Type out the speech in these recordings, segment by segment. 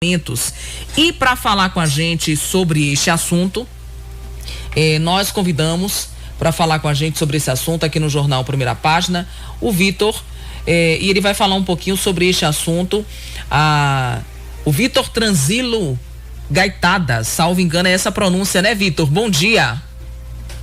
E para falar com a gente sobre este assunto, nós convidamos para falar com a gente sobre esse assunto aqui no Jornal Primeira Página, o Vitor, e ele vai falar um pouquinho sobre este assunto. O Vitor Tranzilo Gaitada, salvo engano é essa pronúncia, né, Vitor? Bom dia.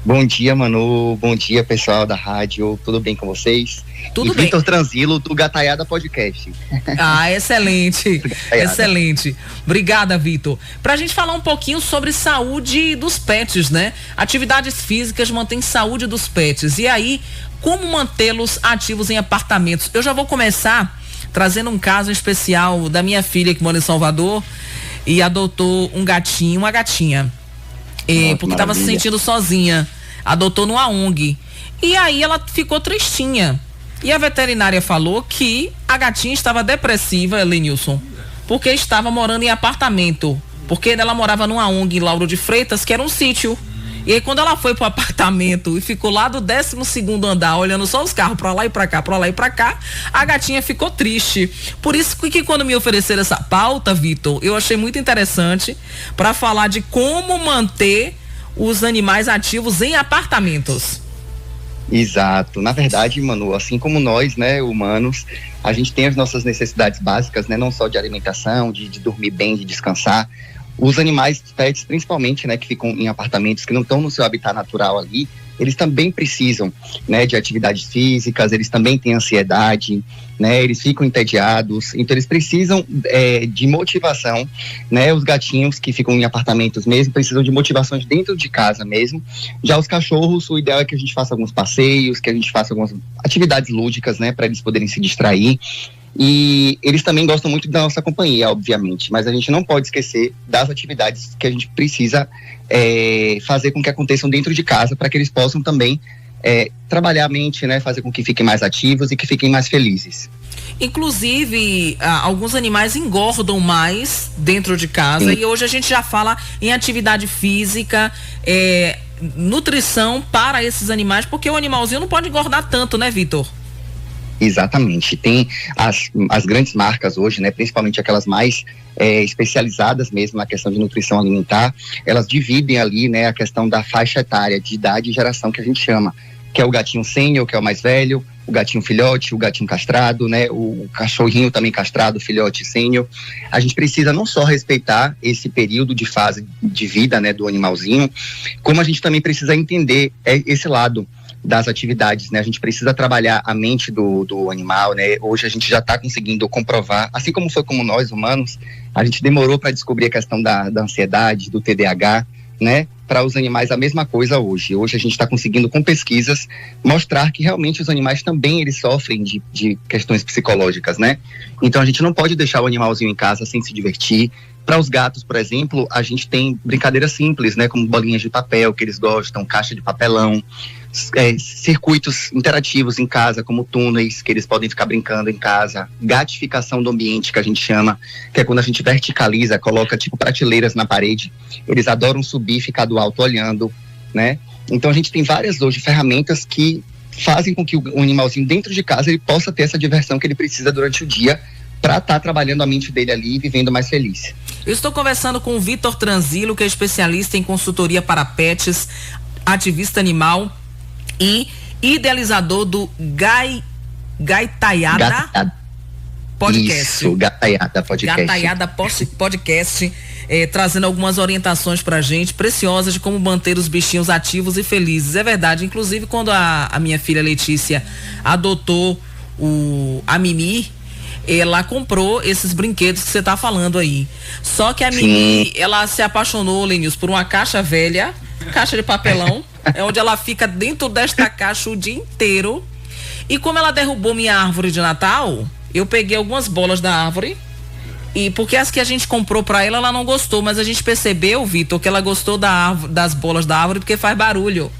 Bom dia, Manu. Bom dia, pessoal da rádio. Tudo bem com vocês? Tudo bem. Vitor Tranzilo, do Gataiada Podcast. Excelente. Excelente. Obrigada, Vitor. Pra gente falar um pouquinho sobre saúde dos pets, né? Atividades físicas mantêm saúde dos pets. E aí, como mantê-los ativos em apartamentos? Eu já vou começar trazendo um caso especial da minha filha que mora em Salvador e adotou um gatinho, uma gatinha. Porque estava se sentindo sozinha, adotou numa ONG, e aí ela ficou tristinha, e a veterinária falou que a gatinha estava depressiva, Lenilson, porque estava morando em apartamento, porque ela morava numa ONG em Lauro de Freitas, que era um sítio, e aí quando ela foi pro apartamento e ficou lá do 12º andar, olhando só os carros pra lá e pra cá, pra lá e pra cá, a gatinha ficou triste. Por isso que quando me ofereceram essa pauta, Vitor, eu achei muito interessante para falar de como manter os animais ativos em apartamentos. Exato. Na verdade, Manu, assim como nós, né, humanos, a gente tem as nossas necessidades básicas, né, não só de alimentação, de dormir bem, de descansar. Os animais, pets, principalmente, né, que ficam em apartamentos que não estão no seu habitat natural ali, eles também precisam, né, de atividades físicas, eles também têm ansiedade, né, eles ficam entediados, então eles precisam de motivação, né, os gatinhos que ficam em apartamentos mesmo precisam de motivações dentro de casa mesmo. Já os cachorros, o ideal é que a gente faça alguns passeios, que a gente faça algumas atividades lúdicas, né, para eles poderem se distrair. E eles também gostam muito da nossa companhia, obviamente, mas a gente não pode esquecer das atividades que a gente precisa fazer com que aconteçam dentro de casa, para que eles possam também trabalhar a mente, né, fazer com que fiquem mais ativos e que fiquem mais felizes. Inclusive, alguns animais engordam mais dentro de casa. Sim. E hoje a gente já fala em atividade física, nutrição para esses animais, porque o animalzinho não pode engordar tanto, né, Vitor? Exatamente, tem as grandes marcas hoje, né, principalmente aquelas mais especializadas mesmo na questão de nutrição alimentar, elas dividem ali, né, a questão da faixa etária de idade e geração que a gente chama, que é o gatinho sênior, que é o mais velho, o gatinho filhote, o gatinho castrado, né, o cachorrinho também castrado, filhote sênior. A gente precisa não só respeitar esse período de fase de vida, né, do animalzinho, como a gente também precisa entender esse lado das atividades, né? A gente precisa trabalhar a mente do animal, né? Hoje a gente já está conseguindo comprovar, assim como foi como nós humanos, a gente demorou para descobrir a questão da ansiedade, do TDAH, né? Para os animais a mesma coisa hoje. Hoje a gente está conseguindo com pesquisas mostrar que realmente os animais também eles sofrem de questões psicológicas, né? Então a gente não pode deixar o animalzinho em casa sem se divertir. Para os gatos, por exemplo, a gente tem brincadeiras simples, né? Como bolinhas de papel que eles gostam, caixa de papelão, circuitos interativos em casa, como túneis, que eles podem ficar brincando em casa, gatificação do ambiente, que a gente chama, que é quando a gente verticaliza, coloca tipo prateleiras na parede, eles adoram subir e ficar do alto olhando, né? Então a gente tem várias hoje ferramentas que fazem com que o animalzinho dentro de casa ele possa ter essa diversão que ele precisa durante o dia para estar trabalhando a mente dele ali e vivendo mais feliz. Eu estou conversando com o Vitor Tranzilo, que é especialista em consultoria para pets, ativista animal e idealizador do Gataiada Podcast. Isso, Gataiada Podcast. Gataiada Podcast, trazendo algumas orientações pra gente, preciosas, de como manter os bichinhos ativos e felizes. É verdade, inclusive quando a minha filha Letícia adotou a Mimi, ela comprou esses brinquedos que você tá falando aí. Só que a Mimi, ela se apaixonou, Lenils, por uma caixa velha, caixa de papelão, onde ela fica dentro desta caixa o dia inteiro. E como ela derrubou minha árvore de Natal, eu peguei algumas bolas da árvore, e porque as que a gente comprou pra ela não gostou, mas a gente percebeu, Vitor, que ela gostou das bolas da árvore porque faz barulho.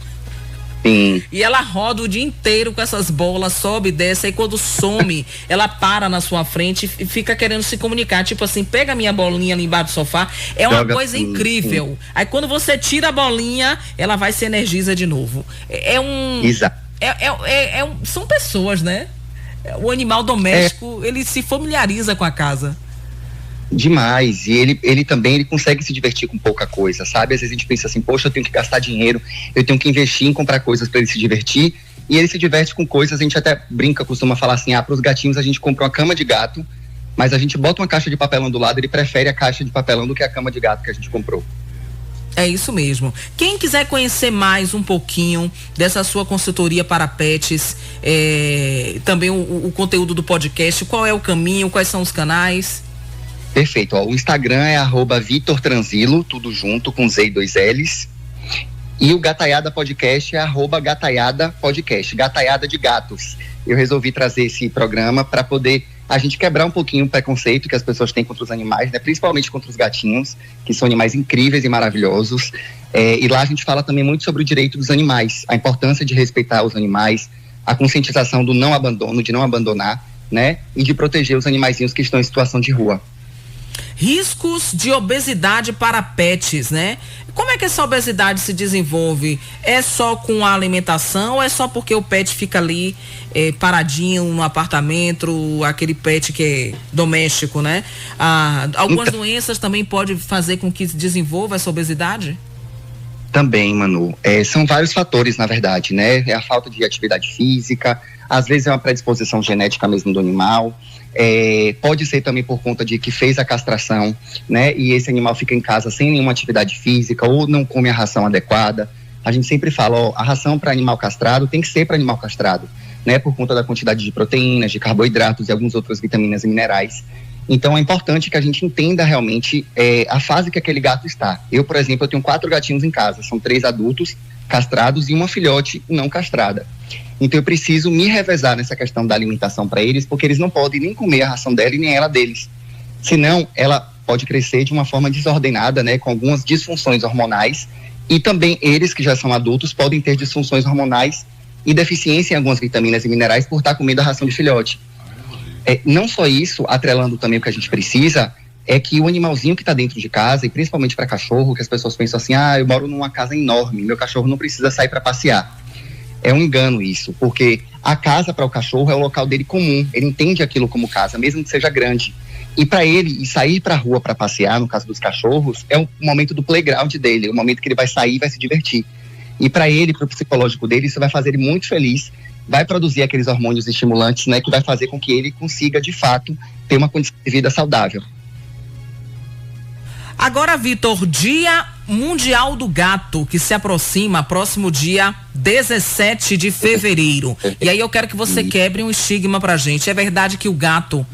Sim. E ela roda o dia inteiro com essas bolas, sobe e desce, aí quando some, ela para na sua frente e fica querendo se comunicar, tipo assim, pega a minha bolinha ali embaixo do sofá, é uma coisa incrível. Sim. Aí quando você tira a bolinha, ela vai se energiza de novo. Exato. São pessoas, né? O animal doméstico, ele se familiariza com a casa. Demais, e ele também ele consegue se divertir com pouca coisa, sabe? Às vezes a gente pensa assim, poxa, eu tenho que gastar dinheiro, eu tenho que investir em comprar coisas para ele se divertir, e ele se diverte com coisas, a gente até brinca, costuma falar assim, para os gatinhos a gente compra uma cama de gato, mas a gente bota uma caixa de papelão do lado, ele prefere a caixa de papelão do que a cama de gato que a gente comprou. É isso mesmo. Quem quiser conhecer mais um pouquinho dessa sua consultoria para pets, também o conteúdo do podcast, qual é o caminho, quais são os canais? Perfeito, o Instagram é @VitorTranzilo, tudo junto, com Z e 2 L's. E o Gataiada Podcast é @Gataiada Podcast, Gataiada de gatos. Eu resolvi trazer esse programa para poder a gente quebrar um pouquinho o preconceito que as pessoas têm contra os animais, né? Principalmente contra os gatinhos, que são animais incríveis e maravilhosos. E lá a gente fala também muito sobre o direito dos animais, a importância de respeitar os animais, a conscientização do não abandono, de não abandonar, né? E de proteger os animaizinhos que estão em situação de rua. Riscos de obesidade para pets, né? Como é que essa obesidade se desenvolve? É só com a alimentação ou é só porque o pet fica ali paradinho no apartamento, aquele pet que é doméstico, né? Algumas doenças também podem fazer com que se desenvolva essa obesidade? Também, Manu. São vários fatores, na verdade, né? É a falta de atividade física, às vezes é uma predisposição genética mesmo do animal. Pode ser também por conta de que fez a castração, né? E esse animal fica em casa sem nenhuma atividade física ou não come a ração adequada. A gente sempre fala, a ração para animal castrado tem que ser para animal castrado, né? Por conta da quantidade de proteínas, de carboidratos e algumas outras vitaminas e minerais. Então é importante que a gente entenda realmente a fase que aquele gato está. Eu, por exemplo, eu tenho 4 gatinhos em casa, são 3 adultos castrados e uma filhote não castrada. Então eu preciso me revezar nessa questão da alimentação para eles, porque eles não podem nem comer a ração dela e nem ela deles. Senão, ela pode crescer de uma forma desordenada, né, com algumas disfunções hormonais, e também eles que já são adultos podem ter disfunções hormonais e deficiência em algumas vitaminas e minerais por estar comendo a ração de filhote. Não só isso, atrelando também o que a gente precisa, é que o animalzinho que está dentro de casa, e principalmente para cachorro, que as pessoas pensam assim, eu moro numa casa enorme, meu cachorro não precisa sair para passear. É um engano isso, porque a casa para o cachorro é o local dele comum, ele entende aquilo como casa, mesmo que seja grande. E para ele, sair para a rua para passear, no caso dos cachorros, é o momento do playground dele, o momento que ele vai sair e vai se divertir. E para ele, para o psicológico dele, isso vai fazer ele muito feliz, vai produzir aqueles hormônios estimulantes, né, que vai fazer com que ele consiga, de fato, ter uma condição de vida saudável. Agora, Vitor, Dia Mundial do Gato, que se aproxima, próximo dia 17 de fevereiro. E aí eu quero que você quebre um estigma pra gente. É verdade que o gato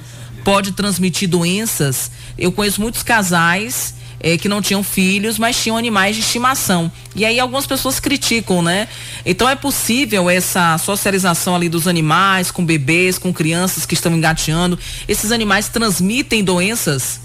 pode transmitir doenças? Eu conheço muitos casais que não tinham filhos, mas tinham animais de estimação. E aí algumas pessoas criticam, né? Então é possível essa socialização ali dos animais, com bebês, com crianças que estão engateando? Esses animais transmitem doenças?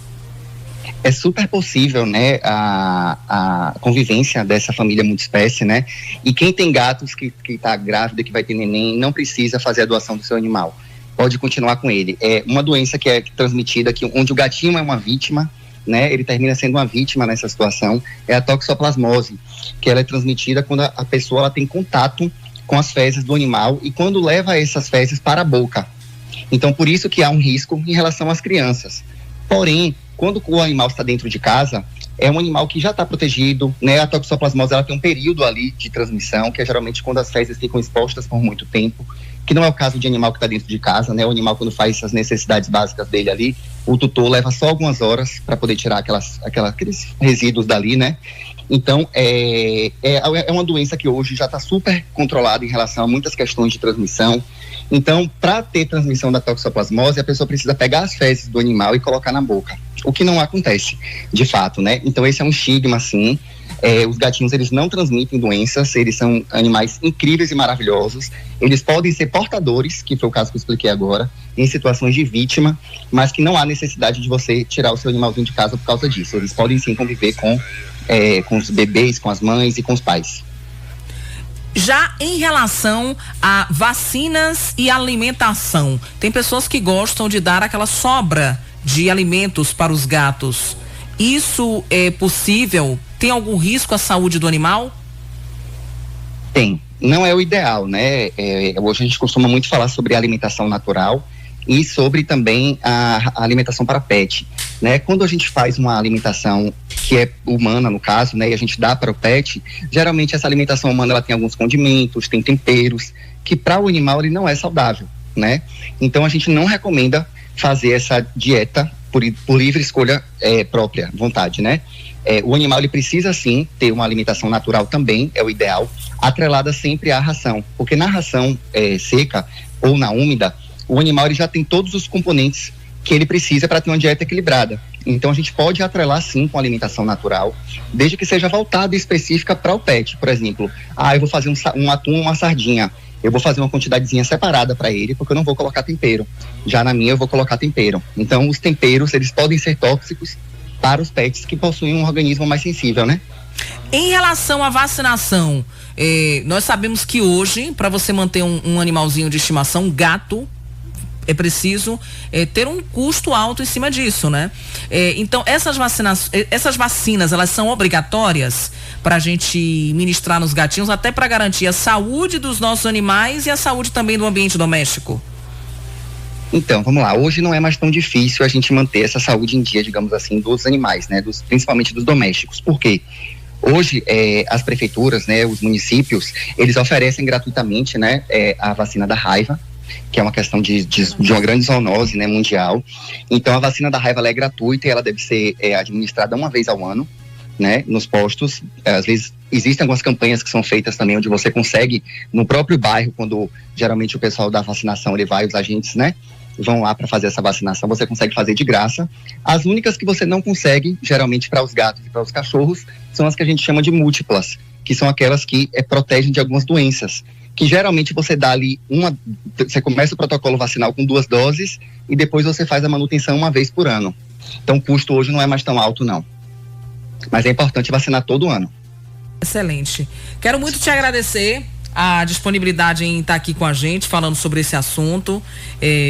É super possível, né, a convivência dessa família multiespécie, né? E quem tem gatos que tá grávida, que vai ter neném, não precisa fazer a doação do seu animal. Pode continuar com ele. É uma doença que é transmitida, onde o gatinho é uma vítima, né? Ele termina sendo uma vítima nessa situação. É a toxoplasmose, que ela é transmitida quando a pessoa ela tem contato com as fezes do animal e quando leva essas fezes para a boca. Então, por isso que há um risco em relação às crianças. Porém, quando o animal está dentro de casa, é um animal que já está protegido, né? A toxoplasmose ela tem um período ali de transmissão, que é geralmente quando as fezes ficam expostas por muito tempo, que não é o caso de animal que está dentro de casa, né? O animal, quando faz as necessidades básicas dele ali, o tutor leva só algumas horas para poder tirar aqueles resíduos dali, né? Então, é uma doença que hoje já está super controlada em relação a muitas questões de transmissão. Então, para ter transmissão da toxoplasmose, a pessoa precisa pegar as fezes do animal e colocar na boca, o que não acontece, de fato, né? Então, esse é um estigma, sim. Os gatinhos, eles não transmitem doenças, eles são animais incríveis e maravilhosos. Eles podem ser portadores, que foi o caso que eu expliquei agora, em situações de vítima, mas que não há necessidade de você tirar o seu animalzinho de casa por causa disso. Eles podem, sim, conviver com os bebês, com as mães e com os pais. Já em relação a vacinas e alimentação, tem pessoas que gostam de dar aquela sobra de alimentos para os gatos. Isso é possível? Tem algum risco à saúde do animal? Tem. Não é o ideal, né? Hoje a gente costuma muito falar sobre alimentação natural e sobre também a alimentação para pet. né? Quando a gente faz uma alimentação que é humana, no caso, né, e a gente dá para o pet, geralmente essa alimentação humana ela tem alguns condimentos, tem temperos, que para o animal ele não é saudável, né? Então a gente não recomenda fazer essa dieta por livre escolha própria, vontade, né? O animal ele precisa sim ter uma alimentação natural também, é o ideal, atrelada sempre à ração, porque na ração seca ou na úmida, o animal ele já tem todos os componentes que ele precisa para ter uma dieta equilibrada. Então a gente pode atrelar sim com alimentação natural, desde que seja voltada e específica para o pet. Por exemplo, eu vou fazer um atum, uma sardinha, eu vou fazer uma quantidadezinha separada para ele, porque eu não vou colocar tempero. Já na minha eu vou colocar tempero. Então os temperos, eles podem ser tóxicos para os pets que possuem um organismo mais sensível, né? Em relação à vacinação, nós sabemos que hoje, para você manter um animalzinho de estimação, um gato, é preciso ter um custo alto em cima disso, né? Então, essas vacinas, elas são obrigatórias para a gente ministrar nos gatinhos, até para garantir a saúde dos nossos animais e a saúde também do ambiente doméstico? Então, vamos lá. Hoje não é mais tão difícil a gente manter essa saúde em dia, digamos assim, dos animais, né? Principalmente dos domésticos. Por quê? Hoje, as prefeituras, né, os municípios, eles oferecem gratuitamente, né, a vacina da raiva, que é uma questão de uma grande zoonose, né, mundial. Então, a vacina da raiva ela é gratuita e ela deve ser administrada uma vez ao ano, né, nos postos. Às vezes, existem algumas campanhas que são feitas também, onde você consegue, no próprio bairro, quando geralmente o pessoal da vacinação, ele vai, os agentes, né, vão lá para fazer essa vacinação, você consegue fazer de graça. As únicas que você não consegue, geralmente para os gatos e para os cachorros, são as que a gente chama de múltiplas, que são aquelas que protegem de algumas doenças, que geralmente você dá ali você começa o protocolo vacinal com 2 doses e depois você faz a manutenção uma vez por ano. Então o custo hoje não é mais tão alto, não. Mas é importante vacinar todo ano. Excelente. Quero muito te agradecer a disponibilidade em estar aqui com a gente falando sobre esse assunto.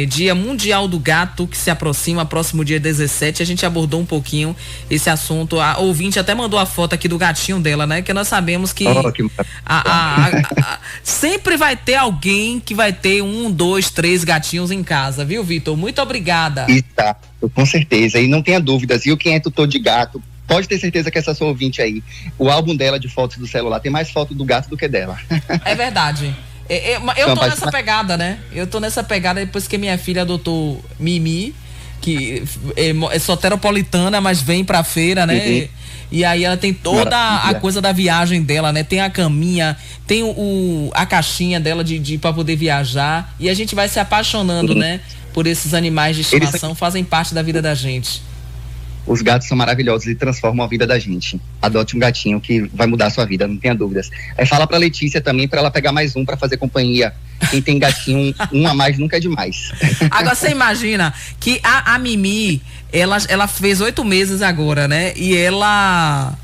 Dia Mundial do Gato que se aproxima, próximo dia 17, a gente abordou um pouquinho esse assunto. A ouvinte até mandou a foto aqui do gatinho dela, né? Que nós sabemos que sempre vai ter alguém que vai ter 1, 2, 3 gatinhos em casa, viu, Vitor? Muito obrigada. Com certeza, e não tenha dúvidas, viu? Quem é tutor de gato, pode ter certeza que essa sua ouvinte aí, o álbum dela de fotos do celular tem mais foto do gato do que dela. É verdade. Eu tô nessa pegada, né? Eu tô nessa pegada depois que minha filha adotou Mimi, que é soteropolitana, mas vem pra feira, né? Uhum. E aí ela tem toda a coisa da viagem dela, né? Tem a caminha, tem a caixinha dela pra poder viajar. E a gente vai se apaixonando, né? Por esses animais de estimação, fazem parte da vida da gente. Os gatos são maravilhosos e transformam a vida da gente. Adote um gatinho que vai mudar a sua vida, não tenha dúvidas. Fala pra Letícia também pra ela pegar mais um pra fazer companhia. Quem tem gatinho, um a mais nunca é demais. Agora você imagina que a Mimi, ela fez 8 meses agora, né? E ela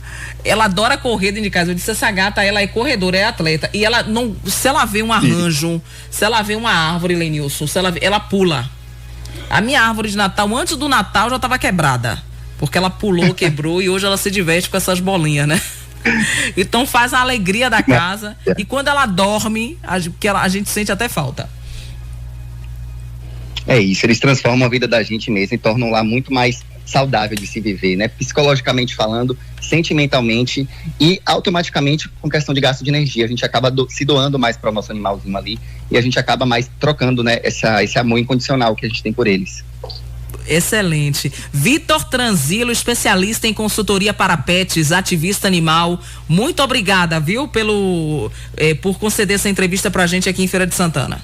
adora correr dentro de casa. Eu disse, essa gata, ela é corredora, é atleta. E ela não, se ela vê um arranjo, se ela vê uma árvore, Lenilson, ela pula. A minha árvore de Natal, antes do Natal, já estava quebrada. Porque ela pulou, quebrou e hoje ela se diverte com essas bolinhas, né? Então faz a alegria da casa. E quando ela dorme, a gente sente até falta. É isso, eles transformam a vida da gente mesmo e tornam lá muito mais saudável de se viver, né? Psicologicamente falando, sentimentalmente e automaticamente com questão de gasto de energia. A gente acaba se doando mais para o nosso animalzinho ali e a gente acaba mais trocando, né? Esse amor incondicional que a gente tem por eles. Excelente. Vitor Tranzilo, especialista em consultoria para pets, ativista animal. Muito obrigada, viu, por conceder essa entrevista pra gente aqui em Feira de Santana.